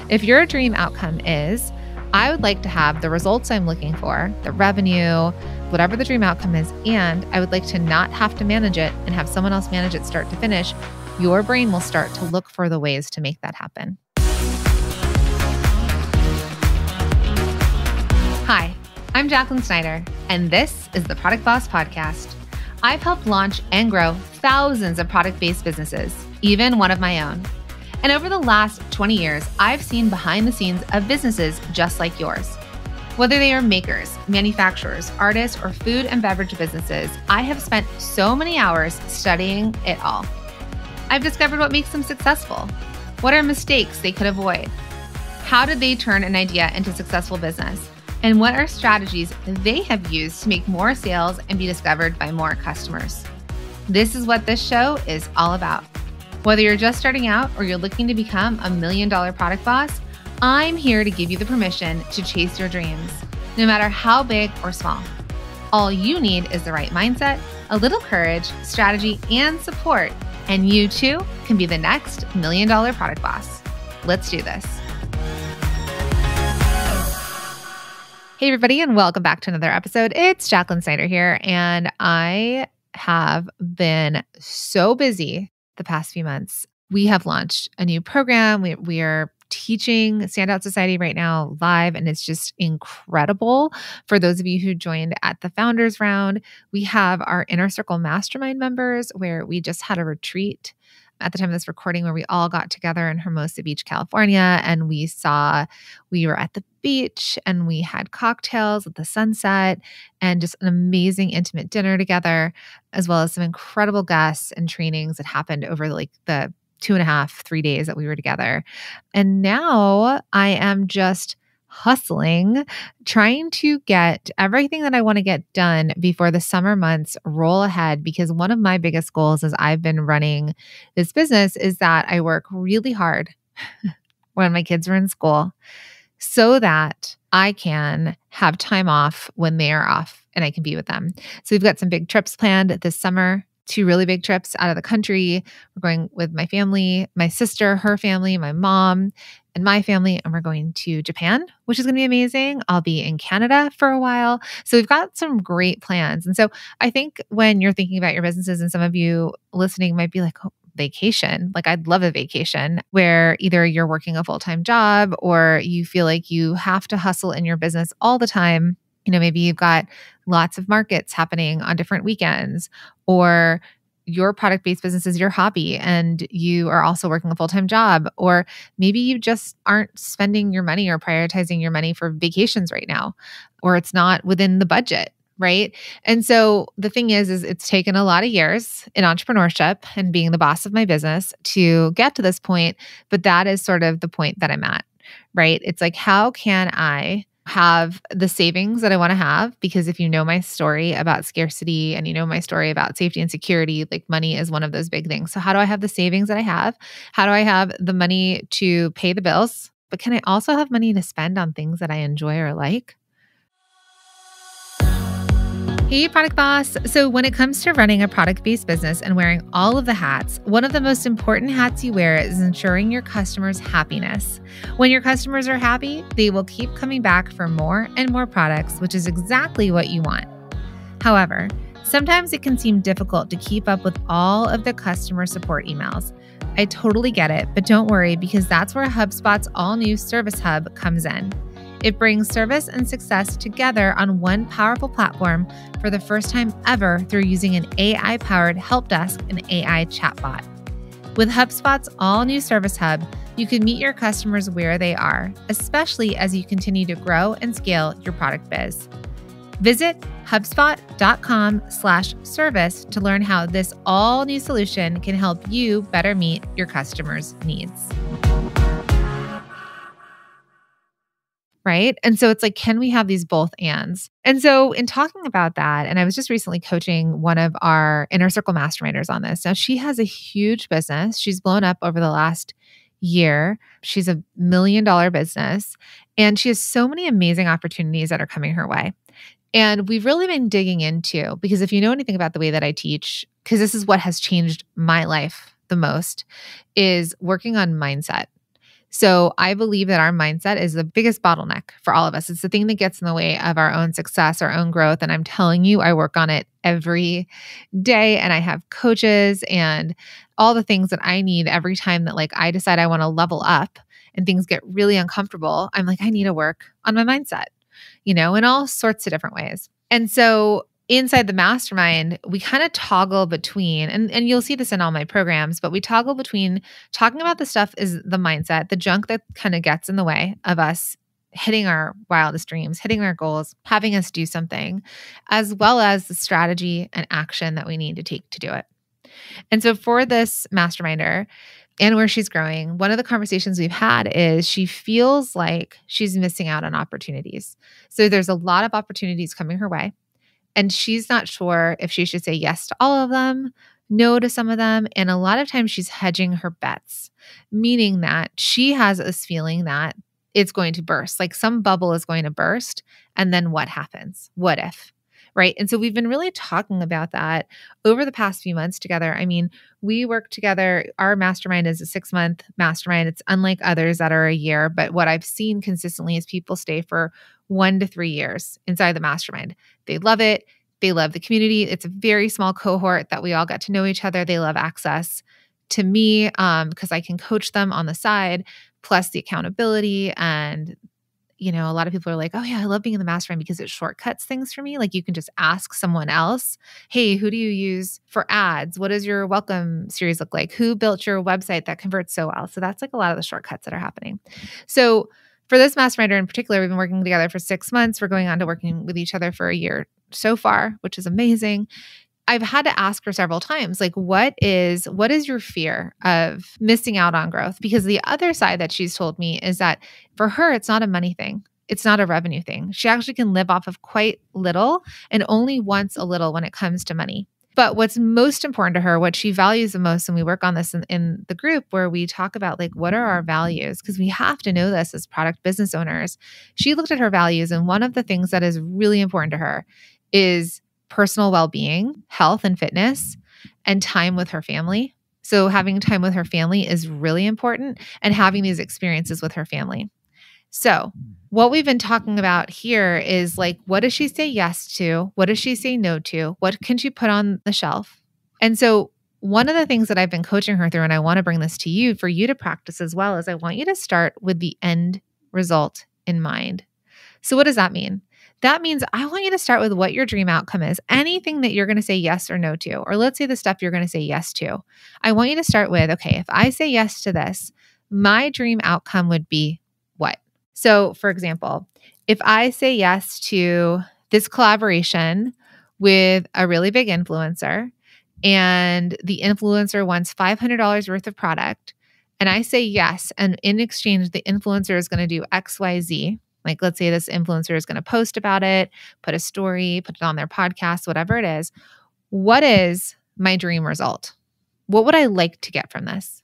If your dream outcome is, I would like to have the results I'm looking for, the revenue, whatever the dream outcome is, and I would like to not have to manage it and have someone else manage it start to finish, your brain will start to look for the ways to make that happen. Hi, I'm Jacqueline Snyder, and this is the Product Boss Podcast. I've helped launch and grow thousands of product-based businesses, even one of my own. And over the last 20 years, I've seen behind the scenes of businesses just like yours. Whether they are makers, manufacturers, artists, or food and beverage businesses, I have spent so many hours studying it all. I've discovered what makes them successful. What are mistakes they could avoid? How did they turn an idea into successful business? And what are strategies they have used to make more sales and be discovered by more customers? This is what this show is all about. Whether you're just starting out or you're looking to become $1 million product boss, I'm here to give you the permission to chase your dreams, no matter how big or small. All you need is the right mindset, a little courage, strategy, and support, and you too can be the next $1 million product boss. Let's do this. Hey everybody, and welcome back to another episode. It's Jacqueline Snyder here, and I have been so busy the past few months. We have launched a new program. We are teaching Standout Society right now live, and it's just incredible. For those of you who joined at the Founders Round, we have our Inner Circle Mastermind members where we just had a retreat at the time of this recording where we all got together in Hermosa Beach, California, and we were at the beach and we had cocktails at the sunset and just an amazing intimate dinner together, as well as some incredible guests and trainings that happened over like the 2.5, 3 days that we were together. And now I am just hustling, trying to get everything that I want to get done before the summer months roll ahead, because one of my biggest goals as I've been running this business is that I work really hard when my kids are in school so that I can have time off when they are off and I can be with them. So we've got some big trips planned this summer. 2 really big trips out of the country. We're going with my family, my sister, her family, my mom, and my family, and we're going to Japan, which is going to be amazing. I'll be in Canada for a while. So we've got some great plans. And so I think when you're thinking about your businesses, and some of you listening might be like, oh, vacation. Like I'd love a vacation where either you're working a full-time job or you feel like you have to hustle in your business all the time. You know, maybe you've got lots of markets happening on different weekends, or your product-based business is your hobby and you are also working a full-time job, or maybe you just aren't spending your money or prioritizing your money for vacations right now, or it's not within the budget, right? And so the thing is it's taken a lot of years in entrepreneurship and being the boss of my business to get to this point, but that is sort of the point that I'm at, right? It's like, how can I have the savings that I want to have? Because if you know my story about scarcity and you know my story about safety and security, like money is one of those big things. So how do I have the savings that I have? How do I have the money to pay the bills? But can I also have money to spend on things that I enjoy or like? Hey, Product Boss. So when it comes to running a product-based business and wearing all of the hats, one of the most important hats you wear is ensuring your customers' happiness. When your customers are happy, they will keep coming back for more and more products, which is exactly what you want. However, sometimes it can seem difficult to keep up with all of the customer support emails. I totally get it, but don't worry, because that's where HubSpot's all-new Service Hub comes in. It brings service and success together on one powerful platform for the first time ever through using an AI-powered help desk and AI chatbot. With HubSpot's all-new Service Hub, you can meet your customers where they are, especially as you continue to grow and scale your product biz. Visit HubSpot.com/service to learn how this all-new solution can help you better meet your customers' needs. Right? And so it's like, can we have these both ands? And so in talking about that, and I was just recently coaching one of our Inner Circle Masterminders on this. Now she has a huge business. She's blown up over the last year. She's $1 million business, and she has so many amazing opportunities that are coming her way. And we've really been digging into, because if you know anything about the way that I teach, because this is what has changed my life the most, is working on mindset. So I believe that our mindset is the biggest bottleneck for all of us. It's the thing that gets in the way of our own success, our own growth. And I'm telling you, I work on it every day, and I have coaches and all the things that I need every time that I decide I want to level up and things get really uncomfortable. I'm like, I need to work on my mindset, in all sorts of different ways. And so inside the mastermind, we kind of toggle between, and you'll see this in all my programs, but we toggle between talking about the stuff is the mindset, the junk that kind of gets in the way of us hitting our wildest dreams, hitting our goals, having us do something, as well as the strategy and action that we need to take to do it. And so for this masterminder and where she's growing, one of the conversations we've had is she feels like she's missing out on opportunities. So there's a lot of opportunities coming her way. And she's not sure if she should say yes to all of them, no to some of them. And a lot of times she's hedging her bets, meaning that she has this feeling that it's going to burst, like some bubble is going to burst. And then what happens? What if? Right? And so we've been really talking about that over the past few months together. I mean, we work together. Our mastermind is a 6-month mastermind. It's unlike others that are a year. But what I've seen consistently is people stay for 1 to 3 years inside the mastermind. They love it. They love the community. It's a very small cohort that we all get to know each other. They love access to me because I can coach them on the side, plus the accountability. And a lot of people are like, oh yeah, I love being in the mastermind because it shortcuts things for me. Like you can just ask someone else, hey, who do you use for ads? What does your welcome series look like? Who built your website that converts so well? So that's a lot of the shortcuts that are happening. So for this masterminder in particular, we've been working together for 6 months. We're going on to working with each other for a year so far, which is amazing. I've had to ask her several times, what is your fear of missing out on growth? Because the other side that she's told me is that for her, it's not a money thing. It's not a revenue thing. She actually can live off of quite little and only wants a little when it comes to money. But what's most important to her, what she values the most, and we work on this in the group where we talk about what are our values? Because we have to know this as product business owners. She looked at her values, and one of the things that is really important to her is personal well-being, health and fitness, and time with her family. So having time with her family is really important, and having these experiences with her family. So what we've been talking about here is what does she say yes to? What does she say no to? What can she put on the shelf? And so one of the things that I've been coaching her through, and I want to bring this to you for you to practice as well, is I want you to start with the end result in mind. So what does that mean? That means I want you to start with what your dream outcome is. Anything that you're going to say yes or no to, or let's say the stuff you're going to say yes to. I want you to start with, okay, if I say yes to this, my dream outcome would be what? So for example, if I say yes to this collaboration with a really big influencer, and the influencer wants $500 worth of product, and I say yes, and in exchange, the influencer is going to do X, Y, Z. Let's say this influencer is going to post about it, put a story, put it on their podcast, whatever it is. What is my dream result? What would I like to get from this?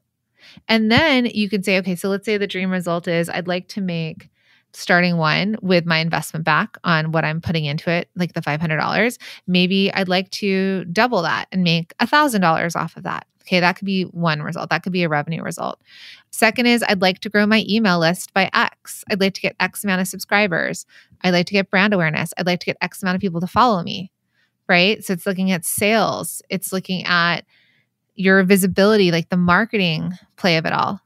And then you can say, okay, so let's say the dream result is I'd like to make starting one with my investment back on what I'm putting into it, like the $500. Maybe I'd like to double that and make $1,000 off of that. Okay, that could be one result. That could be a revenue result. Second is I'd like to grow my email list by X. I'd like to get X amount of subscribers. I'd like to get brand awareness. I'd like to get X amount of people to follow me, right? So it's looking at sales. It's looking at your visibility, like the marketing play of it all.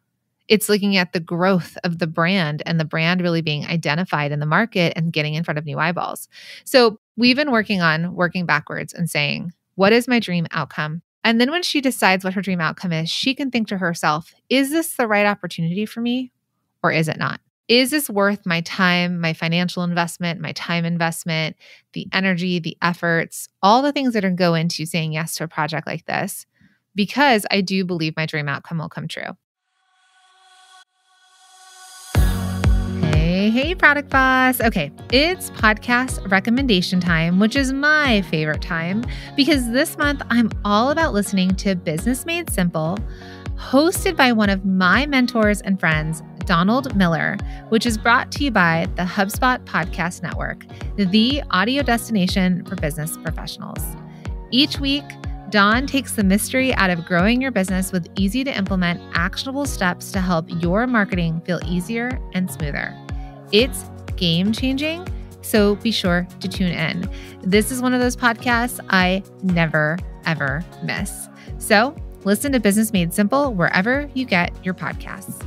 It's looking at the growth of the brand and the brand really being identified in the market and getting in front of new eyeballs. So we've been working backwards and saying, what is my dream outcome? And then when she decides what her dream outcome is, she can think to herself, is this the right opportunity for me or is it not? Is this worth my time, my financial investment, my time investment, the energy, the efforts, all the things that are go into saying yes to a project like this? Because I do believe my dream outcome will come true. Hey, Product Boss. Okay, it's podcast recommendation time, which is my favorite time because this month I'm all about listening to Business Made Simple, hosted by one of my mentors and friends, Donald Miller, which is brought to you by the HubSpot Podcast Network, the audio destination for business professionals. Each week, Dawn takes the mystery out of growing your business with easy to implement, actionable steps to help your marketing feel easier and smoother. It's game changing, so be sure to tune in. This is one of those podcasts I never, ever miss. So listen to Business Made Simple wherever you get your podcasts.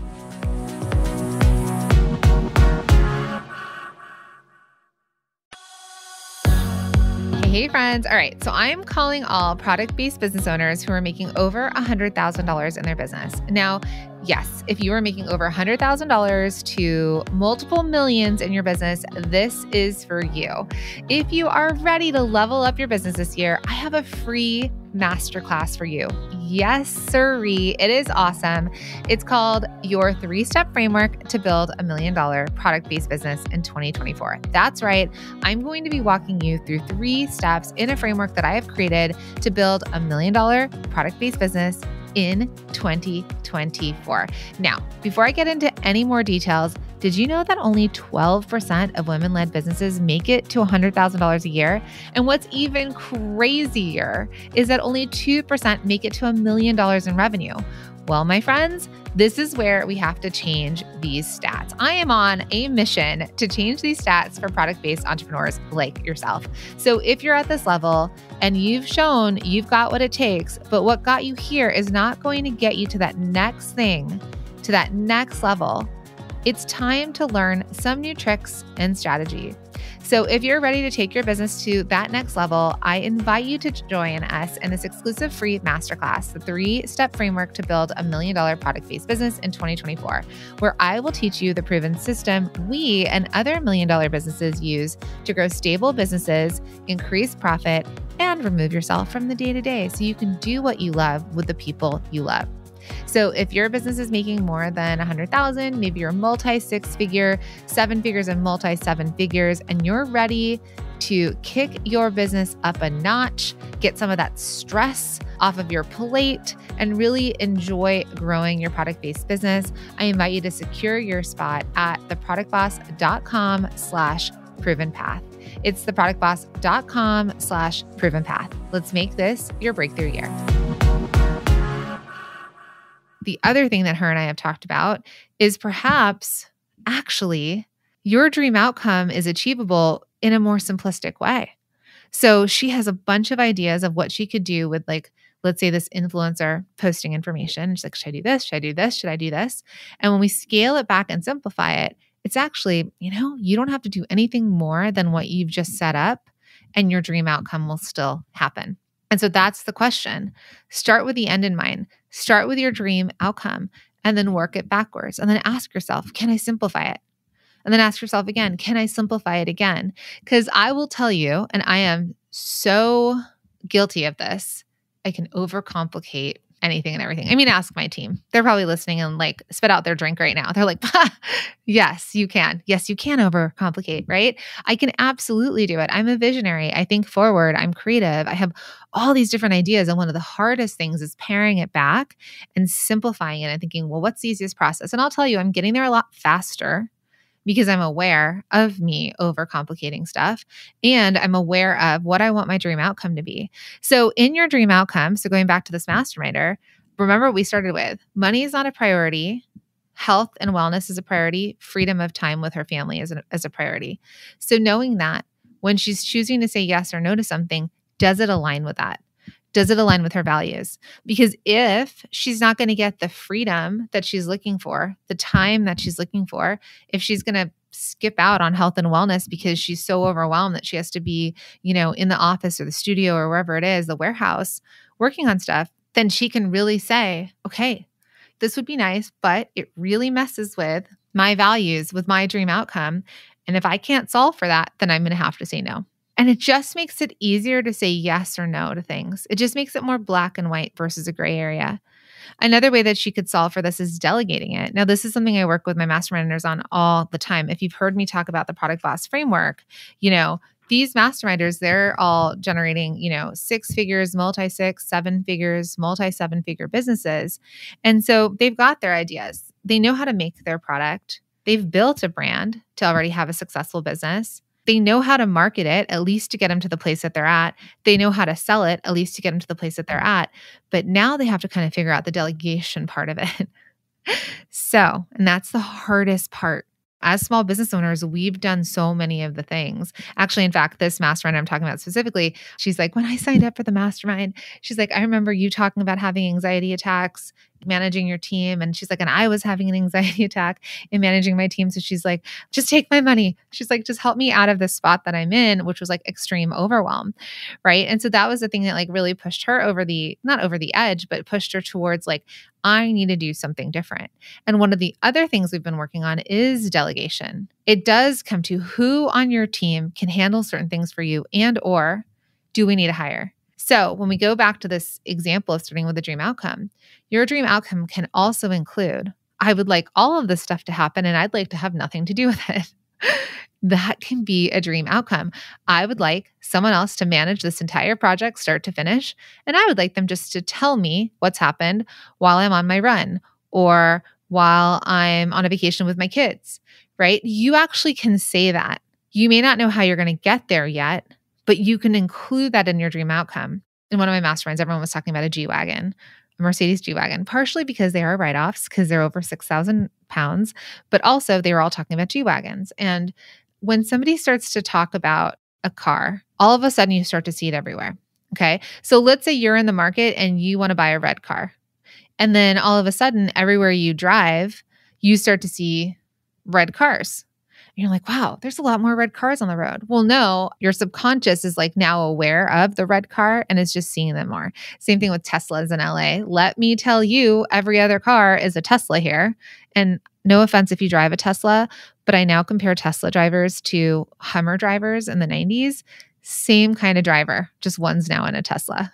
Hey friends. All right. So I'm calling all product-based business owners who are making over $100,000 in their business. Now, yes, if you are making over $100,000 to multiple millions in your business, this is for you. If you are ready to level up your business this year, I have a free masterclass for you. Yes, sirree. It is awesome. It's called Your 3-Step Framework to Build $1 Million Product-Based Business in 2024. That's right. I'm going to be walking you through 3 steps in a framework that I have created to build $1 million product-based business in 2024. Now, before I get into any more details, did you know that only 12% of women-led businesses make it to $100,000 a year? And what's even crazier is that only 2% make it to $1 million in revenue. Well, my friends, this is where we have to change these stats. I am on a mission to change these stats for product-based entrepreneurs like yourself. So if you're at this level and you've shown you've got what it takes, but what got you here is not going to get you to that next thing, to that next level, it's time to learn some new tricks and strategy. So if you're ready to take your business to that next level, I invite you to join us in this exclusive free masterclass, the 3-Step Framework to Build $1 Million Product-Based Business in 2024, where I will teach you the proven system we and other $1 million businesses use to grow stable businesses, increase profit, and remove yourself from the day-to-day so you can do what you love with the people you love. So if your business is making more than $100,000, maybe you're multi-6-figure, 7 figures and multi-7 figures, and you're ready to kick your business up a notch, get some of that stress off of your plate, and really enjoy growing your product-based business, I invite you to secure your spot at theproductboss.com/proven path. It's theproductboss.com/proven path. Let's make this your breakthrough year. The other thing that her and I have talked about is perhaps actually your dream outcome is achievable in a more simplistic way. So she has a bunch of ideas of what she could do with, like, let's say this influencer posting information. She's like, should I do this? Should I do this? Should I do this? And when we scale it back and simplify it, it's actually, you don't have to do anything more than what you've just set up, and your dream outcome will still happen. And so that's the question. Start with the end in mind. Start with your dream outcome and then work it backwards. And then ask yourself, can I simplify it? And then ask yourself again, can I simplify it again? Because I will tell you, and I am so guilty of this, I can overcomplicate anything and everything. I mean, ask my team. They're probably listening and like spit out their drink right now. They're like, yes, you can. Yes, you can overcomplicate, right? I can absolutely do it. I'm a visionary. I think forward. I'm creative. I have all these different ideas. And one of the hardest things is paring it back and simplifying it and thinking, well, what's the easiest process? And I'll tell you, I'm getting there a lot faster because I'm aware of me overcomplicating stuff, and I'm aware of what I want my dream outcome to be. So in your dream outcome, so going back to this masterminder, remember what we started with. Money is not a priority. Health and wellness is a priority. Freedom of time with her family is a priority. So knowing that when she's choosing to say yes or no to something, does it align with that? Does it align with her values? Because if she's not going to get the freedom that she's looking for, the time that she's looking for, if she's going to skip out on health and wellness because she's so overwhelmed that she has to be, in the office or the studio or wherever it is, the warehouse, working on stuff, then she can really say, okay, this would be nice, but it really messes with my values, with my dream outcome. And if I can't solve for that, then I'm going to have to say no. And it just makes it easier to say yes or no to things. It just makes it more black and white versus a gray area. Another way that she could solve for this is delegating it. Now, this is something I work with my masterminders on all the time. If you've heard me talk about the Product Boss framework, these masterminders, they're all generating, 6 figures, multi-6, 7 figures, multi-7 figure businesses. And so they've got their ideas. They know how to make their product. They've built a brand to already have a successful business. They know how to market it, at least to get them to the place that they're at. They know how to sell it, at least to get them to the place that they're at. But now they have to kind of figure out the delegation part of it. So, and that's the hardest part. As small business owners, we've done so many of the things. Actually, in fact, this mastermind I'm talking about specifically, she's like, when I signed up for the mastermind, she's like, I remember you talking about having anxiety attacks, managing your team. And she's like, and I was having an anxiety attack in managing my team. So she's like, just take my money. She's like, just help me out of this spot that I'm in, which was like extreme overwhelm. Right. And so that was the thing that like really pushed her not over the edge, but pushed her towards like, I need to do something different. And one of the other things we've been working on is delegation. It does come to who on your team can handle certain things for you, and or do we need to hire? So when we go back to this example of starting with a dream outcome, your dream outcome can also include, I would like all of this stuff to happen and I'd like to have nothing to do with it. That can be a dream outcome. I would like someone else to manage this entire project start to finish, and I would like them just to tell me what's happened while I'm on my run or while I'm on a vacation with my kids, right? You actually can say that. You may not know how you're going to get there yet, but you can include that in your dream outcome. In one of my masterminds, everyone was talking about a G-Wagon, a Mercedes G-Wagon, partially because they are write-offs because they're over 6,000 pounds, but also they were all talking about G-Wagons. And when somebody starts to talk about a car, all of a sudden you start to see it everywhere. Okay. So let's say you're in the market and you want to buy a red car. And then all of a sudden, everywhere you drive, you start to see red cars. And you're like, wow, there's a lot more red cars on the road. Well, no, your subconscious is like now aware of the red car and is just seeing them more. Same thing with Teslas in LA. Let me tell you, every other car is a Tesla here. And no offense if you drive a Tesla, but I now compare Tesla drivers to Hummer drivers in the 90s. Same kind of driver, just one's now in a Tesla.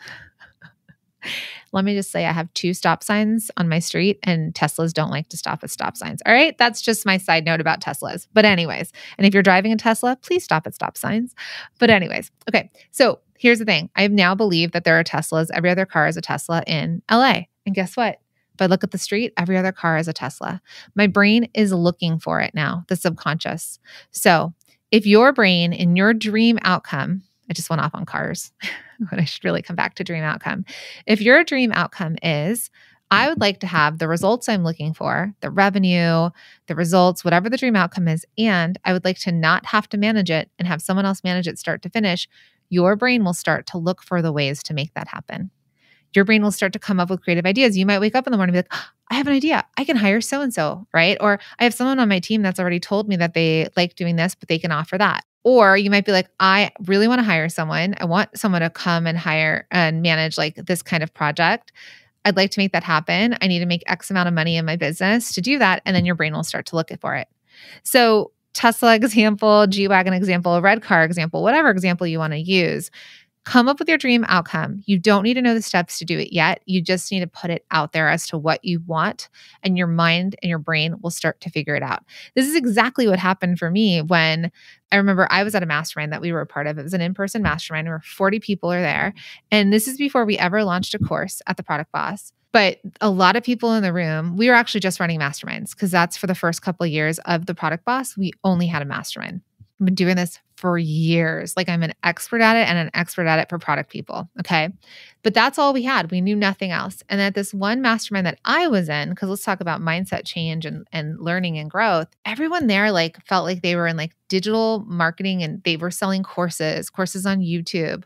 Let me just say I have 2 stop signs on my street and Teslas don't like to stop at stop signs. All right. That's just my side note about Teslas. But anyways, and if you're driving a Tesla, please stop at stop signs. But anyways, okay. So here's the thing. I now believe that there are Teslas. Every other car is a Tesla in LA. And guess what? If I look at the street, every other car is a Tesla. My brain is looking for it now, the subconscious. So if your brain in your dream outcome, I just went off on cars, but I should really come back to dream outcome. If your dream outcome is, I would like to have the results I'm looking for, the revenue, the results, whatever the dream outcome is, and I would like to not have to manage it and have someone else manage it start to finish, your brain will start to look for the ways to make that happen. Your brain will start to come up with creative ideas. You might wake up in the morning and be like, oh, I have an idea. I can hire so-and-so, right? Or I have someone on my team that's already told me that they like doing this, but they can offer that. Or you might be like, I really want to hire someone. I want someone to come and hire and manage like this kind of project. I'd like to make that happen. I need to make X amount of money in my business to do that. And then your brain will start to look for it. So Tesla example, G-Wagon example, red car example, whatever example you want to use, come up with your dream outcome. You don't need to know the steps to do it yet. You just need to put it out there as to what you want, and your mind and your brain will start to figure it out. This is exactly what happened for me when I remember I was at a mastermind that we were a part of. It was an in-person mastermind where 40 people are there. And this is before we ever launched a course at the Product Boss. But a lot of people in the room, we were actually just running masterminds because that's for the first couple of years of the Product Boss. We only had a mastermind. I've been doing this for years. Like I'm an expert at it and an expert at it for product people. Okay. But that's all we had. We knew nothing else. And at this one mastermind that I was in, because let's talk about mindset change and learning and growth, everyone there like felt like they were in like digital marketing and they were selling courses on YouTube.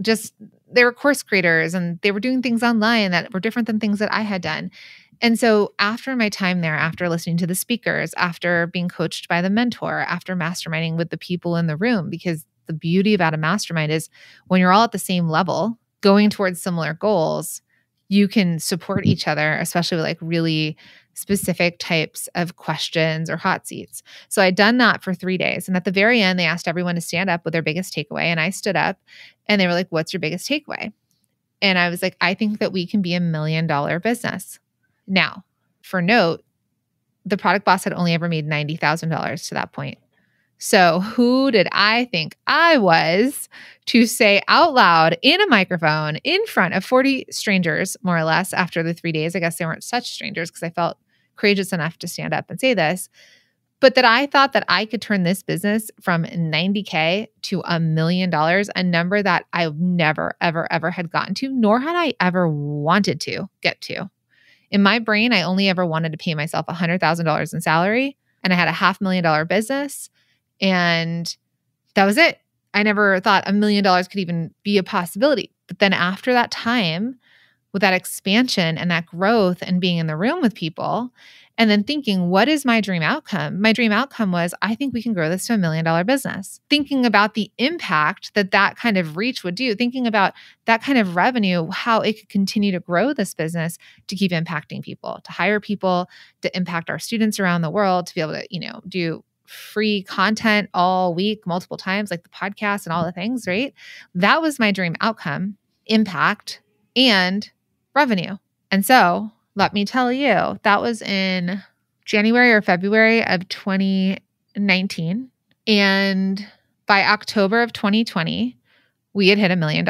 Just they were course creators and they were doing things online that were different than things that I had done. And so after my time there, after listening to the speakers, after being coached by the mentor, after masterminding with the people in the room, because the beauty about a mastermind is when you're all at the same level, going towards similar goals, you can support each other, especially with like really specific types of questions or hot seats. So I'd done that for 3 days. And at the very end, they asked everyone to stand up with their biggest takeaway. And I stood up and they were like, what's your biggest takeaway? And I was like, I think that we can be $1 million business. Now, for note, the Product Boss had only ever made $90,000 to that point. So who did I think I was to say out loud in a microphone in front of 40 strangers, more or less, after the 3 days? I guess they weren't such strangers because I felt courageous enough to stand up and say this. but that I thought that I could turn this business from $90K to $1 million, a number that I never, ever, ever had gotten to, nor had I ever wanted to get to. In my brain, I only ever wanted to pay myself $100,000 in salary, and I had a $500,000 business, and that was it. I never thought $1 million could even be a possibility. But then after that time, with that expansion and that growth and being in the room with people, and then thinking, what is my dream outcome? My dream outcome was, I think we can grow this to $1 million business. Thinking about the impact that that kind of reach would do, thinking about that kind of revenue, how it could continue to grow this business to keep impacting people, to hire people, to impact our students around the world, to be able to, do free content all week, multiple times, like the podcast and all the things, right? That was my dream outcome, impact and revenue. And so let me tell you, that was in January or February of 2019. And by October of 2020, we had hit $1 million.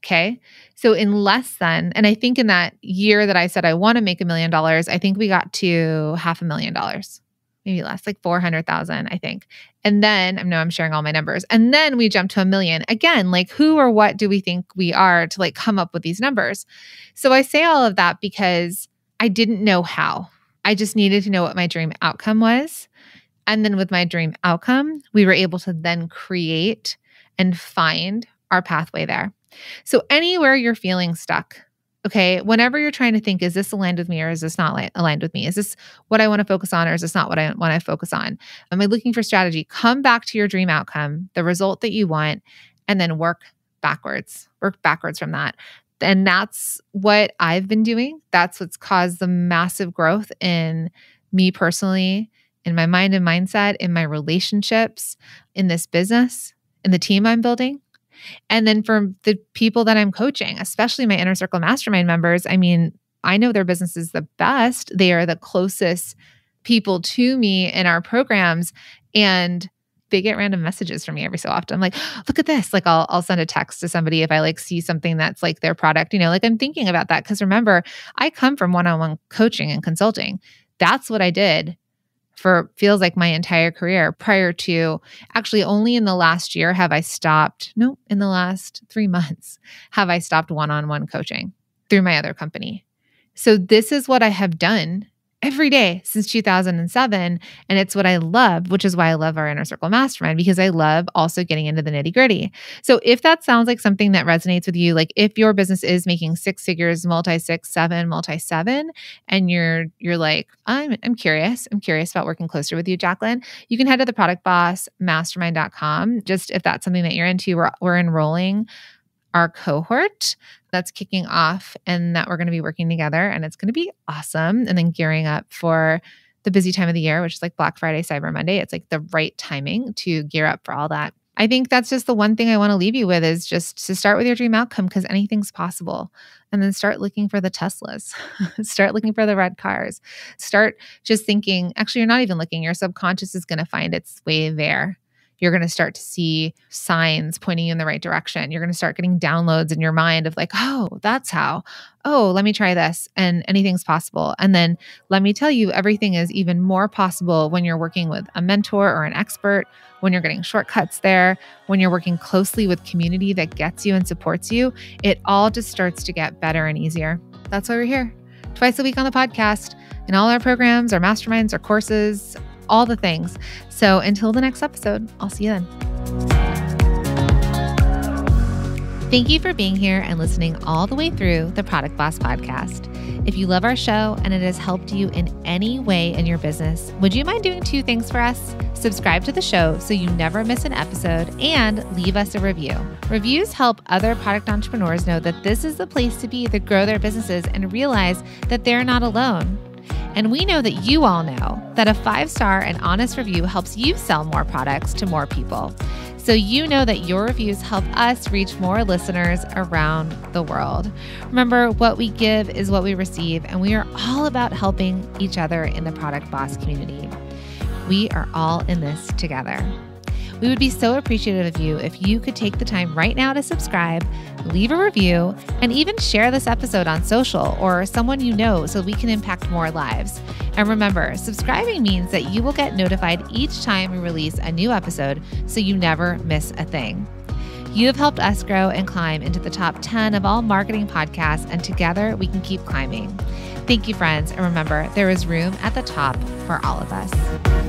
Okay. So in less than, and I think in that year that I said I want to make $1 million, I think we got to $500,000, maybe less, like 400,000, I think. And then, I know I'm sharing all my numbers. And then we jumped to $1 million. Again, like who or what do we think we are to like come up with these numbers? So I say all of that because I didn't know how. I just needed to know what my dream outcome was. And then with my dream outcome, we were able to then create and find our pathway there. So anywhere you're feeling stuck, okay, whenever you're trying to think, is this aligned with me or is this not aligned with me? Is this what I want to focus on or is this not what I want to focus on? Am I looking for strategy? Come back to your dream outcome, the result that you want, and then work backwards from that. And that's what I've been doing. That's what's caused the massive growth in me personally, in my mind and mindset, in my relationships, in this business, in the team I'm building. And then for the people that I'm coaching, especially my Inner Circle Mastermind members, I mean, I know their business is the best. They are the closest people to me in our programs. And they get random messages from me every so often. I'm like, look at this. Like I'll send a text to somebody if I like see something that's like their product, like I'm thinking about that. Cause remember, I come from one-on-one coaching and consulting. That's what I did for feels like my entire career prior to actually only in the last year have I stopped. No, in the last 3 months have I stopped one-on-one coaching through my other company. So this is what I have done every day since 2007. And it's what I love, which is why I love our Inner Circle Mastermind, because I love also getting into the nitty-gritty. So if that sounds like something that resonates with you, like if your business is making 6 figures, multi-6, 7, multi-7, and you're like, I'm curious about working closer with you, Jacqueline, you can head to the productbossmastermind.com. Just if that's something that you're into, we're enrolling our cohort that's kicking off and that we're going to be working together, and it's going to be awesome. And then gearing up for the busy time of the year, which is like Black Friday, Cyber Monday. It's like the right timing to gear up for all that. I think that's just the one thing I want to leave you with is just to start with your dream outcome because anything's possible. And then start looking for the Teslas, start looking for the red cars, start just thinking, actually, you're not even looking. Your subconscious is going to find its way there. You're going to start to see signs pointing you in the right direction. You're going to start getting downloads in your mind of like, oh, that's how. Oh, let me try this. And anything's possible. And then let me tell you, everything is even more possible when you're working with a mentor or an expert, when you're getting shortcuts there, when you're working closely with community that gets you and supports you. It all just starts to get better and easier. That's why we're here twice a week on the podcast in all our programs, our masterminds, our courses, all the things. So until the next episode, I'll see you then. Thank you for being here and listening all the way through the Product Boss podcast. If you love our show and it has helped you in any way in your business, would you mind doing 2 things for us? Subscribe to the show so you never miss an episode and leave us a review. Reviews help other product entrepreneurs know that this is the place to be to grow their businesses and realize that they're not alone. And we know that you all know that a 5-star and honest review helps you sell more products to more people. So you know that your reviews help us reach more listeners around the world. Remember, what we give is what we receive, and we are all about helping each other in the Product Boss community. We are all in this together. We would be so appreciative of you if you could take the time right now to subscribe, leave a review, and even share this episode on social or someone you know so we can impact more lives. And remember, subscribing means that you will get notified each time we release a new episode so you never miss a thing. You have helped us grow and climb into the top 10 of all marketing podcasts, and together we can keep climbing. Thank you, friends. And remember, there is room at the top for all of us.